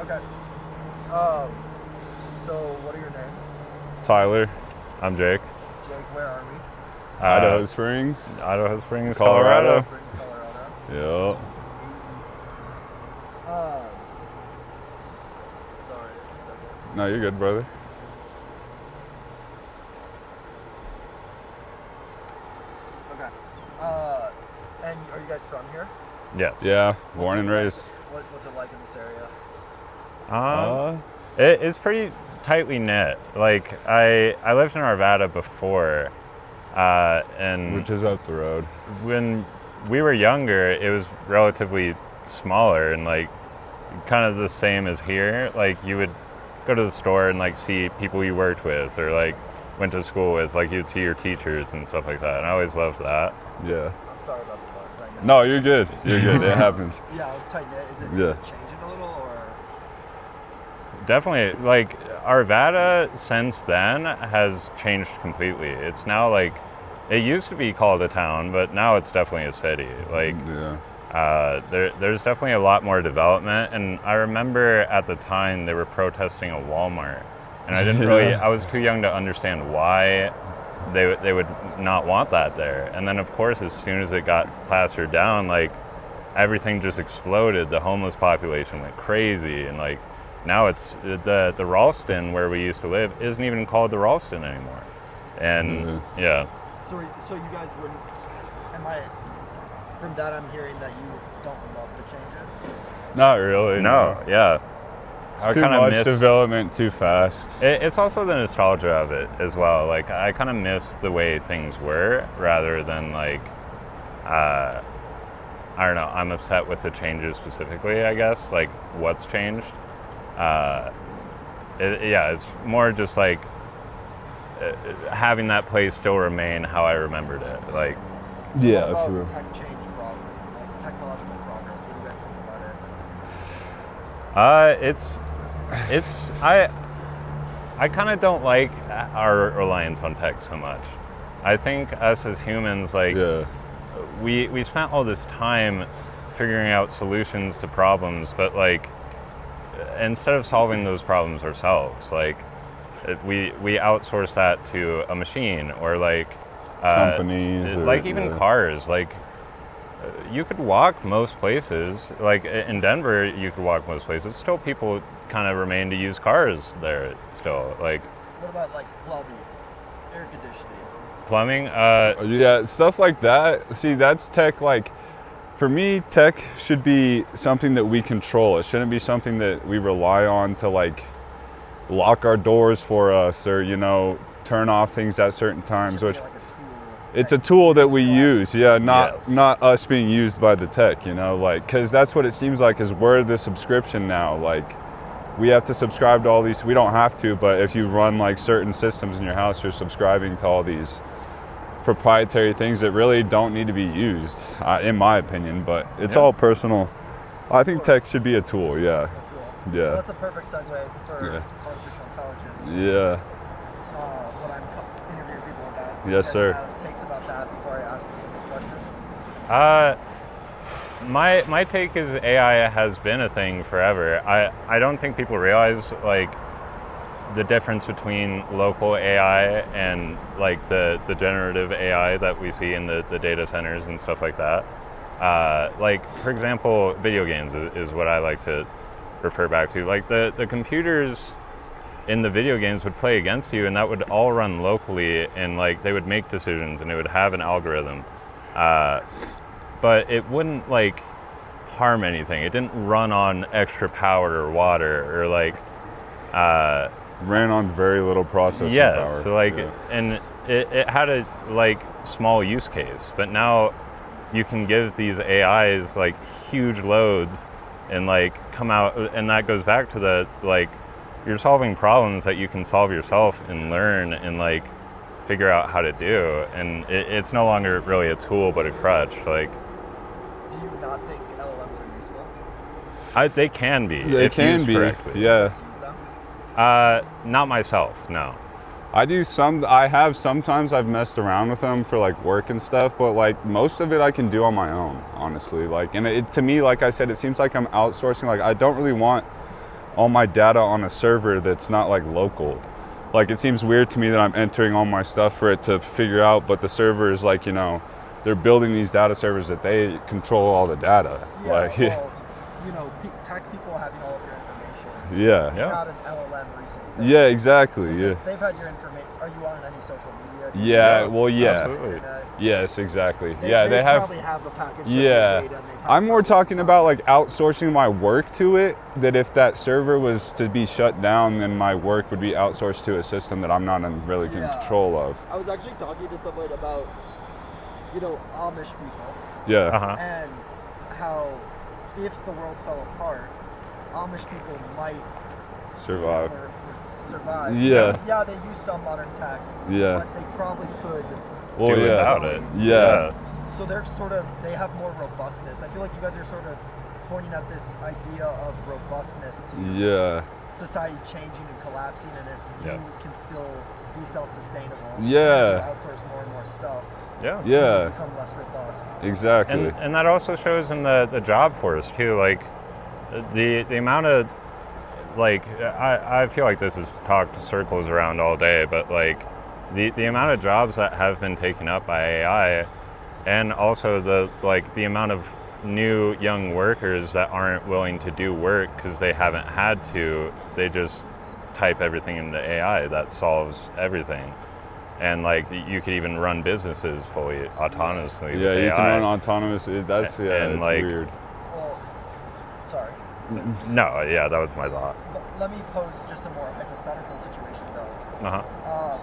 Okay. So what are your names? Tyler. I'm Jake. Jake, where are we? Idaho Springs, Idaho Springs, Colorado. Springs, Colorado. Yep. Sorry, one second. No, you're good, brother. Okay. And are you guys from here? Yes. Yeah, What's born it and like- raised. What's it like in this area? It's pretty tightly knit. Like I lived in Arvada before, and Which is up the road. when we were younger, it was relatively smaller and like kind of the same as here. Like you would go to the store and like see people you worked with or like went to school with. Like you'd see your teachers and stuff like that. And I always loved that. Yeah. I'm sorry about the bugs. I know. No, you're good. You're good. It happens. Yeah, it was tight knit. Is it Yeah. changing a little or? Definitely, like Arvada since then has changed completely. It's now like it used to be called a town, but now it's definitely a city. Like Yeah. there's definitely a lot more development. And I remember at the time they were protesting a Walmart, and I didn't really. I was too young to understand why they would not want that there. And then of course, as soon as it got plastered down, like everything just exploded. The homeless population went crazy, and like. Now it's the Ralston where we used to live isn't even called the Ralston anymore, and yeah. So you guys wouldn't? Am I? From that, I'm hearing that you don't love the changes. Not really. No, yeah. It's too much development too fast. It's also the nostalgia of it as well. Like I kind of miss the way things were rather than like, I don't know. I'm upset with the changes specifically. I guess like what's changed. It's more just like having that place still remain how I remembered it. Like, Yeah, What for real. about tech change broadly, like technological progress? What do you guys think about it? I kind of don't like our reliance on tech so much. I think us as humans, like, Yeah. we spent all this time figuring out solutions to problems, but like instead of solving those problems ourselves, like we outsource that to a machine or like Companies or- like even yeah. cars. Like you could walk most places. Like in Denver, you could walk most places. Still, people kind of remain to use cars there. Still, like What about like plumbing, air conditioning? plumbing. Yeah, stuff like that. See, that's tech. Like, for me, tech should be something that we control. It shouldn't be something that we rely on to like lock our doors for us or turn off things at certain times. Should Which be like a tool. it's a tool that we use. Yeah, Yes. not us being used by the tech. Like because that's what it seems like. Is we're the subscription now. Like we have to subscribe to all these. We don't have to, but if you run like certain systems in your house, you're subscribing to all these proprietary things that really don't need to be used, in my opinion, but it's Yeah. all personal. I think tech should be a tool, yeah. A tool. Yeah. Well, that's a perfect segue for Yeah. artificial intelligence. Which Yeah. Is, what I'm interviewing people about. So Yes, you guys sir. have takes about that before I ask specific questions. My take is AI has been a thing forever. I don't think people realize like the difference between local AI and like the generative AI that we see in the data centers and stuff like that. Like for example, video games is what I like to refer back to. Like the computers in the video games would play against you, and that would all run locally, and like they would make decisions, and it would have an algorithm. But it wouldn't like harm anything. It didn't run on extra power or water or like Ran on very little processing power. so like Yeah. and it had a like small use case, but now you can give these AIs like huge loads and like come out, and that goes back to the like you're solving problems that you can solve yourself and learn and like figure out how to do, and it's no longer really a tool but a crutch. Like Do you not think LLMs are useful? they can be They if can used be, correctly. yeah. Let's use them. Not myself, no. I have sometimes I've messed around with them for like work and stuff, but like most of it I can do on my own, honestly. Like, and it, to me, like I said, it seems like I'm outsourcing. Like, I don't really want all my data on a server that's not like local. Like, it seems weird to me that I'm entering all my stuff for it to figure out, but the server is like, you know, they're building these data servers that they control all the data. Yeah, Like, well, you know, tech people having all of your information. yeah. It's Yeah. not an LLM recently. Yeah, exactly. This Yeah. is, they've had your information. Are you on any social media? Do you Yeah, use well, yeah. the Absolutely. internet? Yes, exactly. They, Yeah, they they have. probably have a package. Yeah. Of your data and they've had I'm it more for a long talking time. about like outsourcing my work to it, that if that server was to be shut down, then my work would be outsourced to a system that I'm not in really in Yeah. control of. I was actually talking to someone about, you know, Amish people Yeah. Uh-huh. and how if the world fell apart, Amish people might Survive. or survive. Yeah. Because, yeah, they use some modern tech, Yeah. but they probably could. Well, Do yeah. without it. Yeah. So they're sort of, they have more robustness. I feel like you guys are sort of pointing at this idea of robustness to Yeah. society changing and collapsing, and if you Yeah. can still be self-sustainable, Yeah. as you outsource more and more stuff, Yeah. Yeah. you become less robust. Exactly. And that also shows in the job force too. Like the amount of like I feel like this is talked circles around all day, but like the amount of jobs that have been taken up by AI, and also the amount of new young workers that aren't willing to do work because they haven't had to. They just type everything into AI that solves everything. And like you could even run businesses fully autonomously. Yeah, with you AI. can run autonomous. That's And, it's like- weird. Well, sorry. No, yeah, that was my thought. But let me pose just a more hypothetical situation, though. Uh-huh.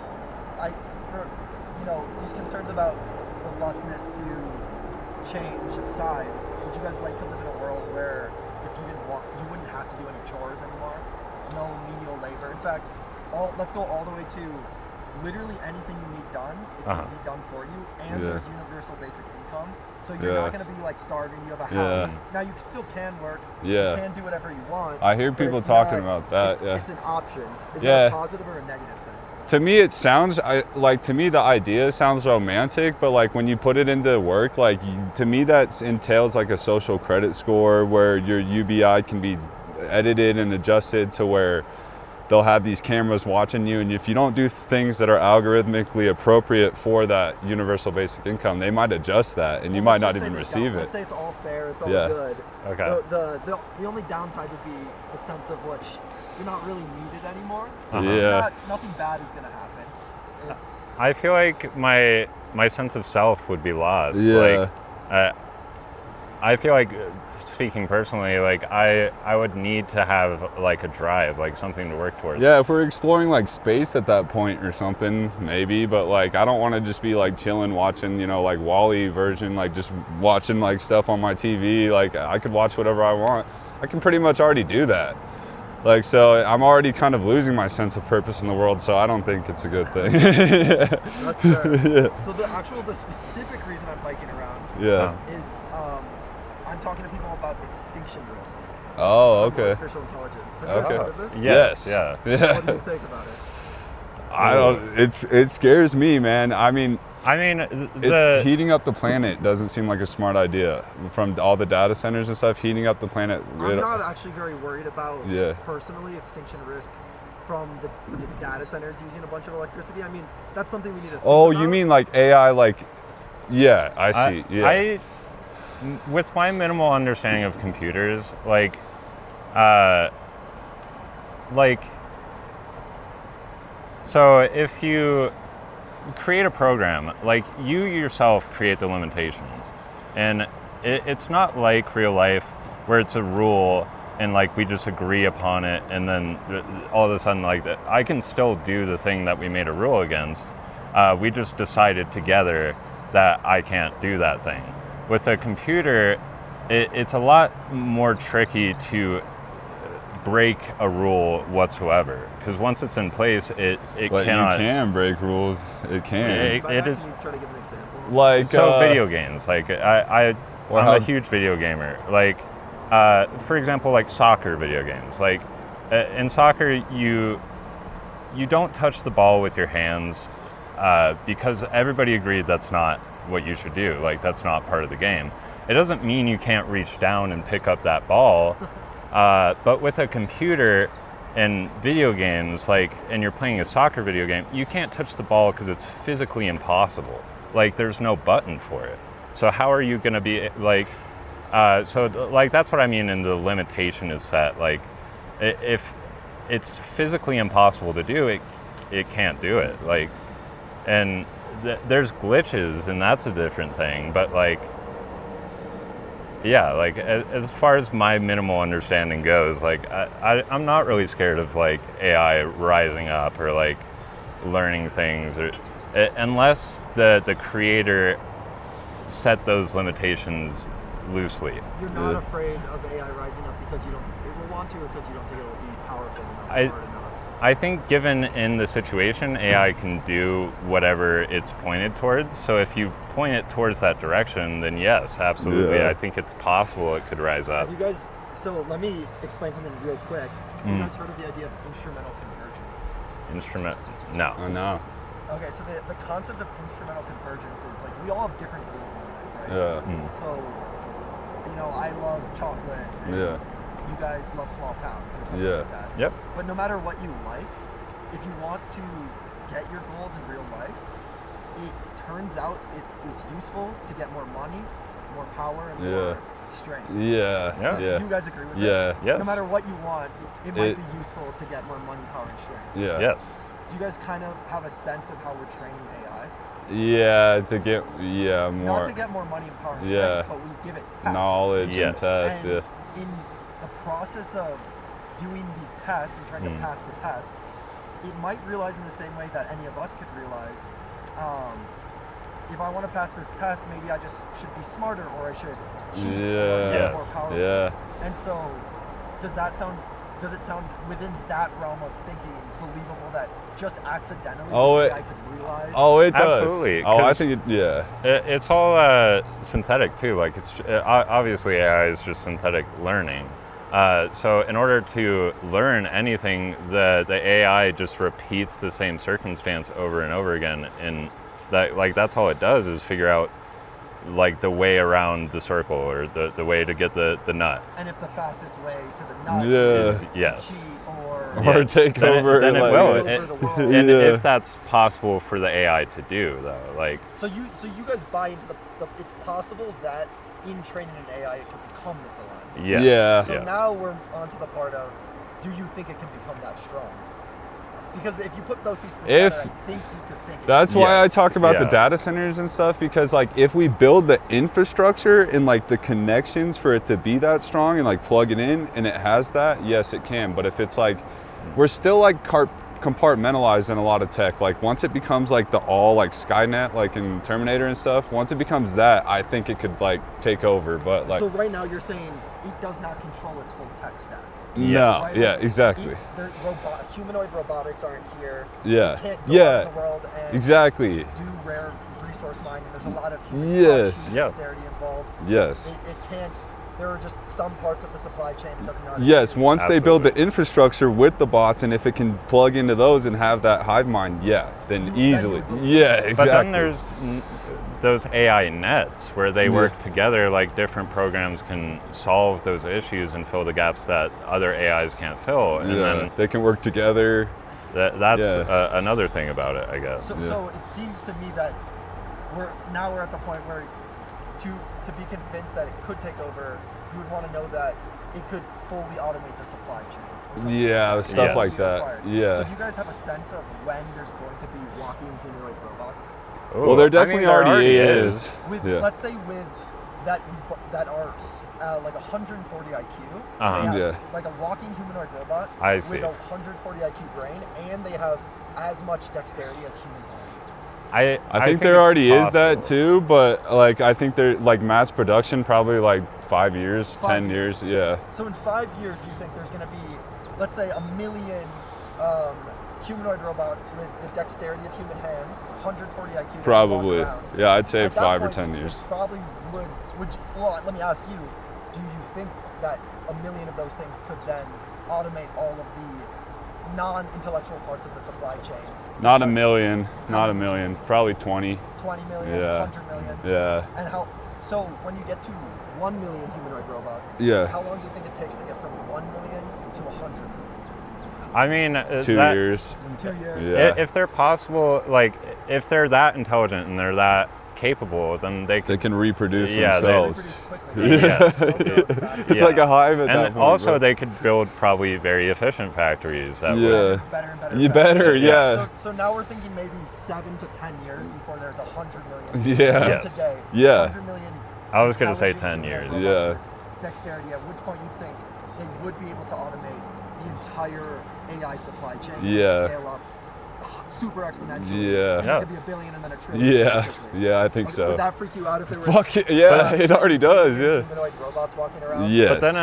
You know, these concerns about robustness to change aside, would you guys like to live in a world where if you didn't want, you wouldn't have to do any chores anymore? No menial labor. In fact, let's go all the way to literally anything you need done, it can Uh-huh. be done for you, and Yeah. there's universal basic income. So you're Yeah. not going to be like starving. You have a Yeah. house. Now you still can work. Yeah. You can do whatever you want. I hear but people it's talking not- about that, It's, yeah. it's an option. Is Yeah. that a positive or a negative thing? To me, it sounds to me the idea sounds romantic, but like when you put it into work, like to me that entails like a social credit score where your UBI can be edited and adjusted to where they'll have these cameras watching you, and if you don't do things that are algorithmically appropriate for that universal basic income, they might adjust that, and you Well, might let's not just say even they receive don't. it. Let's say it's all fair. It's all Yeah. good. Okay. The only downside would be the sense of which you're not really needed anymore. Uh-huh. Yeah. Nothing bad is gonna happen. It's I feel like my sense of self would be lost. Yeah. Like, I feel like, speaking personally, like I would need to have like a drive, like something to work towards. Yeah, if we're exploring like space at that point or something, maybe. But like, I don't want to just be like chilling, watching, you know, like Wall-E version, like just watching like stuff on my TV. Like, I could watch whatever I want. I can pretty much already do that. Like, so I'm already kind of losing my sense of purpose in the world. So I don't think it's a good thing. that's fair. Yeah. So the specific reason I'm biking around Yeah. is I'm talking to people about extinction risk. Oh, from okay. artificial intelligence. Have you guys Okay. heard of this? Yes. Yeah. Yeah. What do you think about it? I don't. It scares me, man. I mean, I mean, the heating up the planet doesn't seem like a smart idea. From all the data centers and stuff, heating up the planet. I'm not actually very worried about Yeah. personally extinction risk from the data centers using a bunch of electricity. I mean, that's something we need to think Oh, about. you mean like AI? Like, yeah, I see. Yeah. With my minimal understanding of computers, like so if you create a program, like you yourself create the limitations, and it's not like real life where it's a rule and like we just agree upon it, and then all of a sudden like that I can still do the thing that we made a rule against. We just decided together that I can't do that thing. With a computer, it's a lot more tricky to break a rule whatsoever, because once it's in place, it But cannot. you can break rules. It can. It- By that, is- can you try to give an example? Like So video games, like I'm how- a huge video gamer. Like, for example, like soccer video games. Like in soccer, you don't touch the ball with your hands because everybody agreed that's not what you should do. Like, that's not part of the game. It doesn't mean you can't reach down and pick up that ball, but with a computer and video games, like, and you're playing a soccer video game, you can't touch the ball because it's physically impossible. Like, there's no button for it. So how are you going to be like? Like, that's what I mean. And the limitation is that, like, if it's physically impossible to do it, it can't do it. Like, and there's glitches, and that's a different thing. But, like, yeah, like, as far as my minimal understanding goes, like, I'm not really scared of, like, AI rising up or, like, learning things, or unless the creator set those limitations loosely. You're not afraid of AI rising up because you don't think it will want to, or because you don't think it will be powerful enough, smart enough? I think given in the situation, AI can do whatever it's pointed towards. So if you point it towards that direction, then yes, absolutely. Yeah. I think it's possible it could rise up. Have you guys, so let me explain something real quick. Have you guys heard of the idea of instrumental convergence? No. I know. Okay, so the concept of instrumental convergence is, like, we all have different goals in life, right? Yeah. So, you know, I love chocolate, and Yeah. you guys love small towns or something Yeah. like that. Yep. But no matter what you like, if you want to get your goals in real life, it turns out it is useful to get more money, more power, and more strength. Yeah. Yeah. Do you guys agree with Yeah. this? Yes. No matter what you want, it might be useful to get more money, power, and strength. Yeah. Yes. Do you guys kind of have a sense of how we're training AI? Yeah, to get more Not to get more money and power and strength, Yeah. but we give it tests. knowledge Yes. and tests. And Yeah. in the process of doing these tests and trying to pass the test, it might realize in the same way that any of us could realize, if I want to pass this test, maybe I just should be smarter, or I should cheat, or Yeah. get more powerful. Yeah. And so, does it sound within that realm of thinking believable that just accidentally the AI could realize? Oh, it does. Absolutely, Oh, I 'cause think it. It's all synthetic too. Like, it's obviously AI is just synthetic learning. So in order to learn anything, the AI just repeats the same circumstance over and over again, and that's all it does is figure out, like, the way around the circle, or the way to get the nut. And if the fastest way to the nut Yeah. is Yes. to cheat or Or take Then over. then it like- will. Take over the world. And Yeah. if that's possible for the AI to do, though, like, So you guys buy into the it's possible that in training an AI it can become misaligned. yes. Yeah. So now we're on to the part of, do you think it can become that strong? Because if you put those pieces together, If- I think you could think That's why I Yes, talk about the yeah. data centers and stuff, because, like, if we build the infrastructure and, like, the connections for it to be that strong and, like, plug it in and it has that, yes, it can. But if it's like, we're still, like, compartmentalized in a lot of tech. Like, once it becomes like the all, like, Skynet, like in Terminator and stuff, once it becomes that, I think it could, like, take over. But, like, So right now you're saying it does not control its full tech stack. no, Right? yeah, Like, exactly. humanoid robotics aren't here. Yeah. It can't go Yeah. out in the world and Exactly. do rare resource mining. There's a lot of human Yes. touch, human Yeah. dexterity involved. Yes. It can't. There are just some parts of the supply chain it doesn't know how to Yes, do. once they build the Absolutely. infrastructure with the bots, and if it can plug into those and have that hive mind, yeah, then You- easily. then you would- Yeah, exactly. But then there's those AI nets where they Yeah. work together, like, different programs can solve those issues and fill the gaps that other AIs can't fill. And yeah, then they can work together. that's Yeah. another thing about it, I guess. So it seems to me that we're at the point where to be convinced that it could take over, you would want to know that it could fully automate the supply chain. Or something Yeah, like stuff Yeah. like Be that. required. Yeah. So do you guys have a sense of when there's going to be walking humanoid robots? Well, there Ooh, I definitely mean, there already is. With Yeah. let's say with that are like 140 IQ. So Uh-huh. they have Yeah. like a walking humanoid robot I with see. a 140 IQ brain, and they have as much dexterity as human hands. I think there it's already is that possible. too, but, like, I think they're, like, mass production probably like 5 years, 10 years. Yeah. So in 5 years, you think there's going to be, let's say, 1 million humanoid robots with the dexterity of human hands, 140 IQ. that walk Probably. around. Yeah, I'd say At that 5 or point, 10 it years. probably would. Well, let me ask you: do you think that 1 million of those things could then automate all of the non-intellectual parts of the supply chain? to Not a start? million, not a many do you million, need? probably 20. 20 million, Yeah. 100 million? Yeah. And how? So when you get to 1 million humanoid robots, Yeah. how long do you think it takes to get from 1 million to 100 million? I mean, 2 that- years. In 2 years? Yeah. If they're possible, like if they're that intelligent and they're that capable, then they They could. can reproduce Yeah, they They themselves. reproduce quickly. Yeah. Yes. Slow growth factories. It's Yeah. like a hive at that And point. also, bro. they could build probably very efficient factories. That Yeah. would, Better and better. You factories. better, yeah. So now we're thinking maybe 7 to 10 years before there's 100 million. Yeah. From Yes. Today, Yeah. 100 million. I was gonna say intelligent 10 years. robots Yeah. with Dexterity. At which point you think they would be able to automate the entire AI supply chain Yeah. and scale up super exponentially. Yeah. And Yeah. It could be a billion and then a trillion. Yeah, quickly. yeah, I think so. Would that freak you out if there was Fuck it, yeah, it already does, yeah. humanoid robots walking around? Yes. But then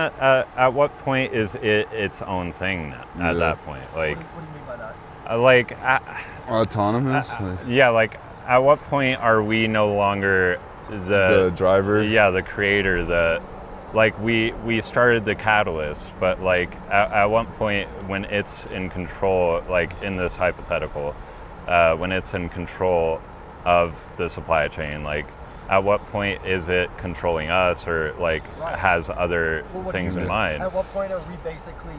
at what point is it its own thing at Yeah. that point? Like, What do you mean by that? like, Autonomous? yeah, like at what point are we no longer The driver? Yeah, the creator. Like we started the catalyst, but like at one point when it's in control, like in this hypothetical, when it's in control of the supply chain, like at what point is it controlling us or like Right. has other Well, what do things you in think? mind? At what point are we basically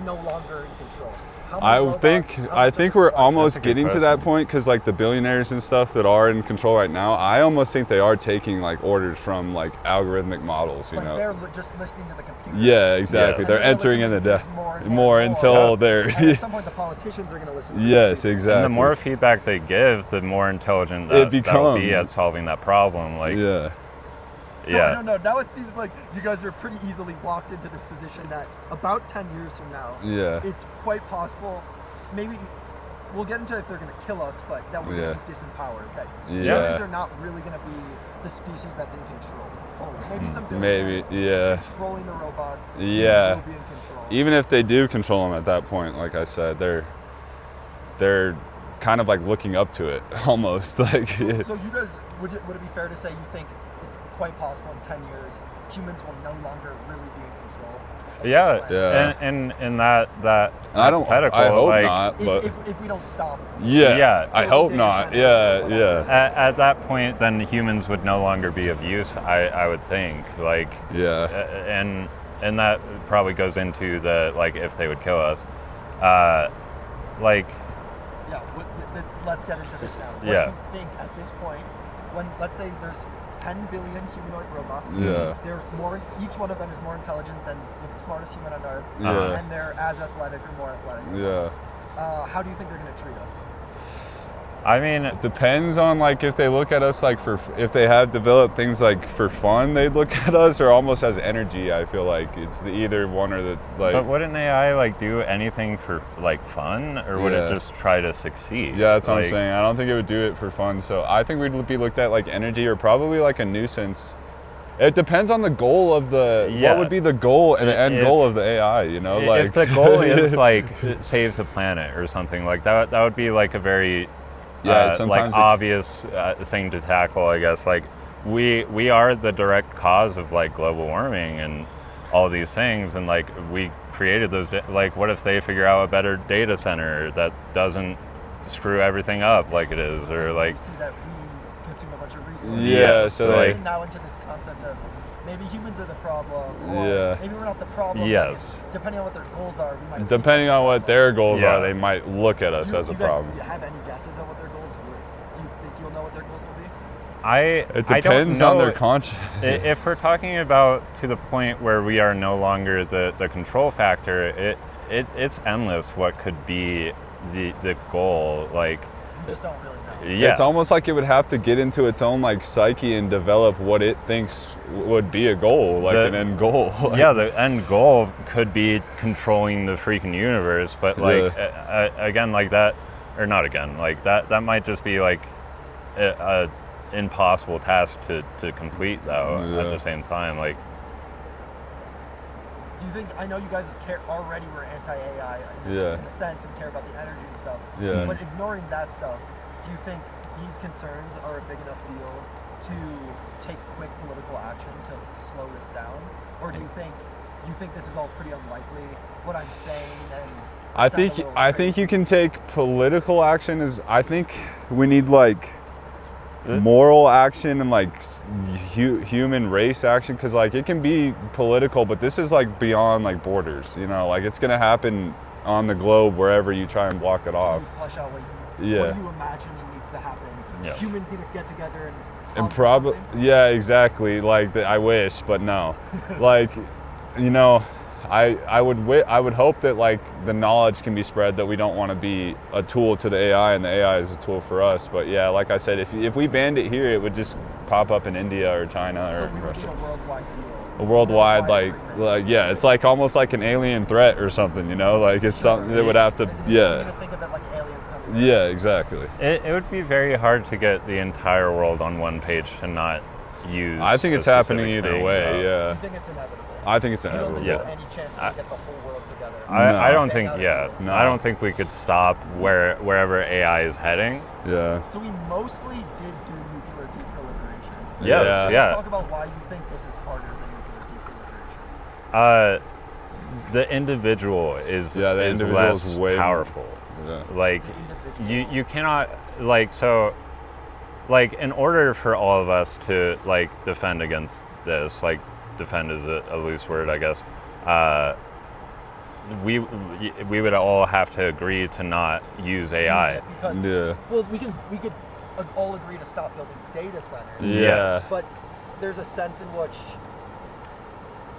no longer in control? How many I robots- think how much I of think the we're supply chain- almost That's a good getting to that question. point because like the billionaires and stuff that are in control right now, I almost think they are taking like orders from like algorithmic models, you Like know. they're just listening to the computers. Yeah, exactly. Yeah. They're And they're entering in listening the to depth computers more and until Yeah. they're And at some point, the politicians are going to listen. To the Yes, computers. exactly. And the more feedback they give, the more intelligent It that'll be becomes. at solving that problem. Like, yeah. So I yeah, don't know. Now it seems like you guys are pretty easily walked into this position that about 10 years from now, Yeah. it's quite possible. Maybe we'll get into if they're going to kill us, but that we're Yeah. going to be disempowered. That Yeah. humans are not really going to be the species that's in control fully. Maybe some Maybe, billionaires yeah. controlling the robots. Yeah. will be in control. Even if they do control them at that point, like I said, they're kind of like looking up to it almost like So you guys, would it be fair to say you think it's quite possible in 10 years humans will no longer really be in control? of this yeah, planet? Yeah. and that I don't hypothetical, I hope like, not, but If we don't stop. yeah, Yeah. I hope not. Yeah, yeah. At that point, then humans would no longer be of use. I would think, like, Yeah. and that probably goes into the like if they would kill us, like Yeah, let's get into this now. What Yeah. do you think at this point, when let's say there's 10 billion humanoid robots, Yeah. they're each one of them is more intelligent than the smartest human on Earth, Yeah. and they're as athletic or more athletic than Yeah. us. How do you think they're going to treat us? I mean, Depends on like if they look at us like if they have developed things like for fun, they'd look at us or almost as energy. I feel like it's the either one or the like. but wouldn't AI like do anything for like fun, or would it Yeah. just try to succeed? Yeah, that's what I'm Like, saying. I don't think it would do it for fun. So I think we'd be looked at like energy or probably like a nuisance. It depends on the goal of the. Yeah. What would be the goal and end If- goal of the AI? You know, like if the goal is like save the planet or something like that, that would be like a very Yeah, sometimes like it- obvious thing to tackle, I guess. Like we are the direct cause of like global warming and all these things, and like we created those. Like, what if they figure out a better data center that doesn't screw everything up like it is, or like They see that we consume a bunch of resources. Yeah, so, we're like- getting now into this concept of maybe humans are the problem, or Yeah. maybe we're not the problem. Yes. but depending on what their goals are, we might. see depending them as on the what problem. their goals Yeah. are, they might look at us Do you- as a do you guys- problem. Do you have any guesses at what their goals were? Do you think you'll know what their goals will be? It I don't depends on know. their conscience. If we're talking about to the point where we are no longer the control factor, it's endless what could be the goal. Like, We just don't really know. yeah, It's almost like it would have to get into its own like psyche and develop what it thinks would be a goal, like The- an end goal. Like, yeah, the end goal could be controlling the freaking universe, but like again, like that, or not again, like that might just be like a impossible task to complete though. At Yeah. the same time, like Do you think? I know you guys already were anti-AI Yeah. in a sense and care about the energy and stuff. Yeah. But ignoring that stuff, do you think these concerns are a big enough deal to take quick political action to slow this down, or do you think this is all pretty unlikely? What I'm saying and I sound a think little I think crazy. you can take political action as I think we need like moral action and like human race action, because like it can be political, but this is like beyond like borders, you know, like it's gonna happen on the globe wherever you try and block it Can off. you flesh out what Yeah. you imagine needs to happen? Yeah. Humans need to get together and And conquer probably, something? yeah, exactly. Like I wish, but no. Like, you know, I would hope that like the knowledge can be spread that we don't want to be a tool to the AI and the AI is a tool for us. But yeah, like I said, if we banned it here, it would just pop up in India or China So or we would need Russia. a worldwide deal. A worldwide, agreement. like yeah, it's like almost like an alien threat or something, you know, like it's something that would have to, You're yeah, gonna think of it like aliens coming. yeah, exactly. It would be very hard to get the entire world on one page to not use. I think a it's happening specific either thing. way, You yeah. think it's inevitable? I think it's You don't think inevitable. there's any chance we can get the whole world together? I No. don't Bang think, out a yeah, deal? No. I don't think we could stop wherever AI is heading. Yeah. So we mostly did do nuclear deproliferation. Yes, Yeah. So yeah. let's talk about why you think this is harder than nuclear deproliferation. The individual is Yeah, the is individual less is way more- powerful. Yeah. Like The individual. you cannot like in order for all of us to like defend against this, like defend is a loose word, I guess. We would all have to agree to not use AI. Use it because Yeah. well, we could all agree to stop building data centers. Yeah. But there's a sense in which,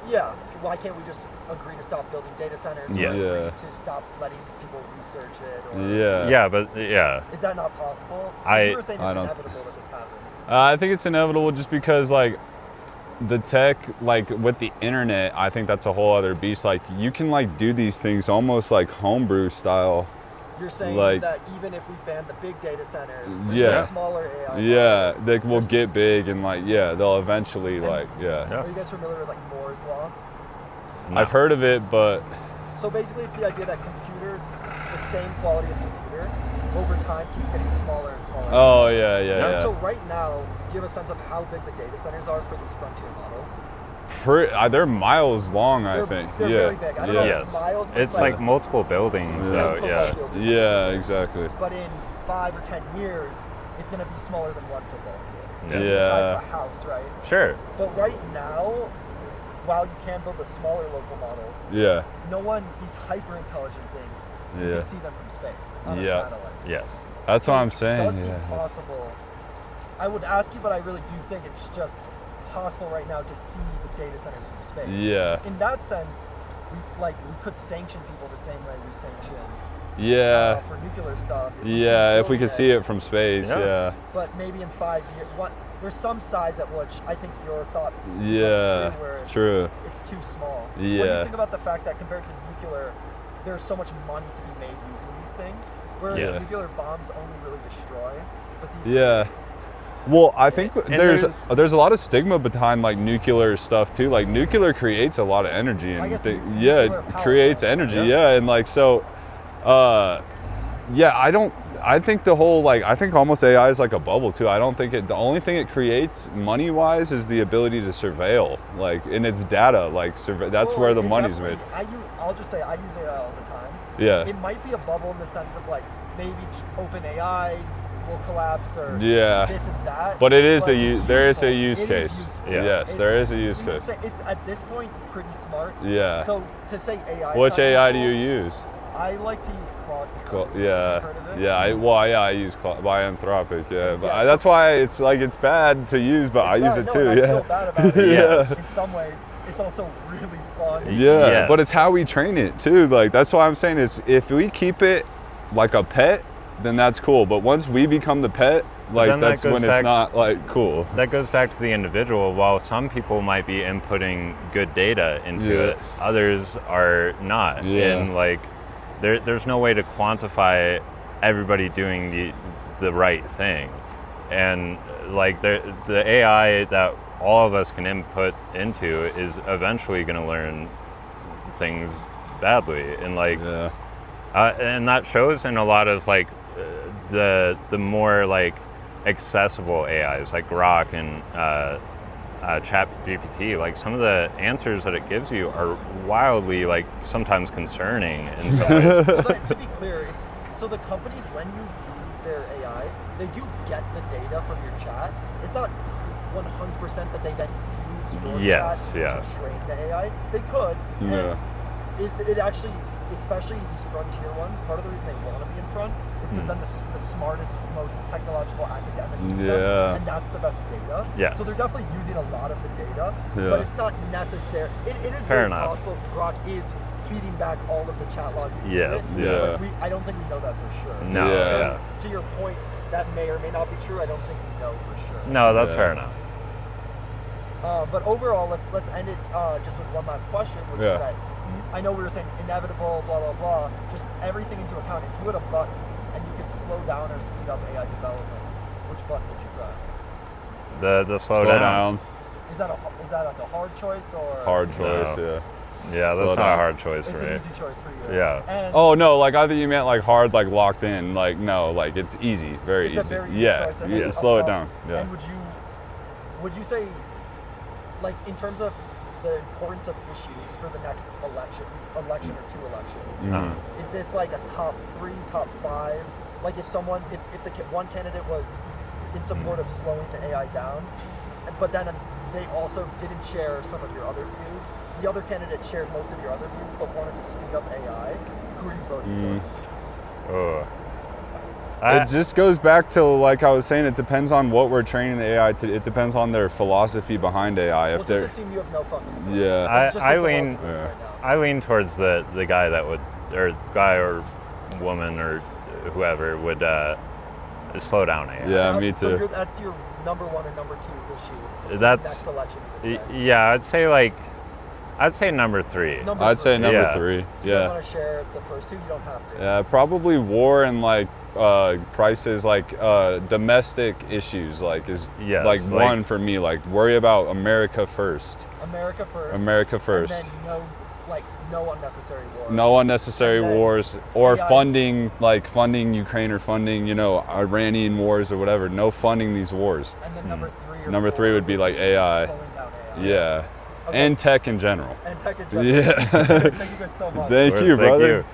yeah, why can't we just agree to stop building data centers? Yeah. Or agree Yeah. to stop letting people research it? Or Yeah. Yeah, but yeah. Is that not possible? 'Cause I- you were saying I it's don't- inevitable that this happens. I think it's inevitable just because like the tech, like with the internet, I think that's a whole other beast. Like you can like do these things almost like homebrew style. You're saying like- that even if we ban the big data centers, there's Yeah. still smaller AI Yeah, models. they will There's- get big and like yeah, they'll eventually like yeah. Yeah. Are you guys familiar with like Moore's law? No. I've heard of it, but So basically, it's the idea that computers, the same quality of computer, over time keeps getting smaller and smaller. and oh smaller. yeah, yeah, Yeah. yeah. So right now, do you have a sense of how big the data centers are for these frontier models? They're miles long, I They're, think. they're yeah. very big. I don't know yeah. if it's miles, but It's like multiple buildings, Yeah. so football yeah. fields or something Yeah, like this. exactly. But in 5 or 10 years, it's going to be smaller than one football field. Yeah. The size Yeah. of a house, right? Sure. But right now, while you can build the smaller local models, Yeah. these hyper intelligent things, you Yeah. can see them from space on a Yeah. satellite. Yes. That's what I'm It saying. does seem Yeah. possible. I would ask you, but I really do think it's just possible right now to see the data centers from space. Yeah. In that sense, we could sanction people the same way we sanction Yeah. for nuclear stuff. If we see Yeah, if we building could see it from space, Yeah. yeah. But maybe in 5 years, there's some size at which I think your thought Yeah, that's true, where true. it's too small. What do Yeah. you think about the fact that compared to nuclear, there's so much money to be made using these things, whereas Yeah. nuclear bombs only really destroy, but these Yeah. Well, I think there's- there's a lot of stigma behind like nuclear stuff too. Like nuclear creates a lot of energy I and guess yeah, nuclear it power creates plants, energy. right? Yeah, and like so, yeah, I think the whole like I think almost AI is like a bubble too. I don't think the only thing it creates money wise is the ability to surveil, like in its data, like that's Well, where the it money's made. definitely- I'll just say I use AI all the time. Yeah. It might be a bubble in the sense of like maybe open AIs will collapse or Yeah. this and that. But it is but a it's there is a useful. use It case. is useful. Yeah. Yes, there is a use in the case. It's at this point pretty smart. Yeah. So to say AI. is Which not AI do you useful, use? I like to use Claude. Code. Yeah, Have you heard of it? yeah. I use by Anthropic. Yeah, but Yeah, that's why it's like it's bad to use, but I use It's it bad, too. no, and I Yeah, feel bad about it. Yeah. In some ways, it's also really fun. yeah. Yes. But it's how we train it too. Like that's why I'm saying it's if we keep it like a pet, then that's cool. But once we become the pet, like then that that's goes when it's back- not like cool. That goes back to the individual. While some people might be inputting good data into Yeah. it, others are not. Yeah. And like, there's no way to quantify everybody doing the right thing. And like the AI that all of us can input into is eventually going to learn things badly. And like, Yeah, and that shows in a lot of like the more like accessible AIs like Grok Chat GPT, like some of the answers that it gives you are wildly, like sometimes concerning in some ways. But to be clear, it's so the companies, when you use their AI, they do get the data from your chat. It's not 100% that they then use your Yes, chat yes. to train the AI. They could. Yeah. And it actually, especially these frontier ones, part of the reason they want to be in front is because then the smartest, most technological academics use them, Yeah. and that's the best data. Yeah. So they're definitely using a lot of the data, Yeah. but it's not necessary. It is Fair very enough. possible Grok is feeding back all of the chat logs into Yes, it, yeah. but I don't think we know that for sure. No, Yeah. So yeah. to your point, that may or may not be true. I don't think we know for sure. No, that's Yeah. fair enough. But overall, let's end it just with one last question, which Yeah. is that I know we were saying inevitable, blah blah blah. Just everything into account. If you had a button and you could slow down or speed up AI development, which button would you press? The slow, Slow down. down. Is that like a hard choice or Hard choice, No. yeah. Yeah, Slow that's not down. a hard choice It's for an me. easy choice for you? Yeah. And Oh no, like I thought you meant like hard, like locked in. Like no, like it's easy, very it's easy. a very easy yeah, choice. you then, slow it down. Yeah. And would you say, like in terms of the importance of issues for the next election or two elections, Mhm. is this like a top 3, top 5? Like if one candidate was in support of slowing the AI down, but then they also didn't share some of your other views, the other candidate shared most of your other views but wanted to speed up AI, who are you voting for? Ugh. It just goes back to, like I was saying, it depends on what we're training the AI to. It depends on their philosophy behind AI. Well, If they're, just assume you have no fucking clue. yeah, That's just I as the lean- world we live in Yeah. right now. I lean towards the guy that would, or guy or woman or whoever would slow down AI. Yeah, me So too. that's your number 1 or number 2 issue. That's- next election. You would say. Yeah, I'd say number 3. Number I'd say 3. number Yeah. 3. Do you guys Yeah, want to share the first 2? You don't have to. yeah, probably war and like prices, like domestic issues, like is Yes, like like- one for me. Like worry about America first. America first. America first. And then no unnecessary wars. No unnecessary And then wars or AI's funding Ukraine or funding, Iranian wars or whatever. No funding these wars. And then number 3 or Number 4 3 would be like AI. slowing down AI. Yeah. Okay. And tech in general. And tech and general. Yeah. Thank you guys so much. Thank Of you, course, thank brother. you.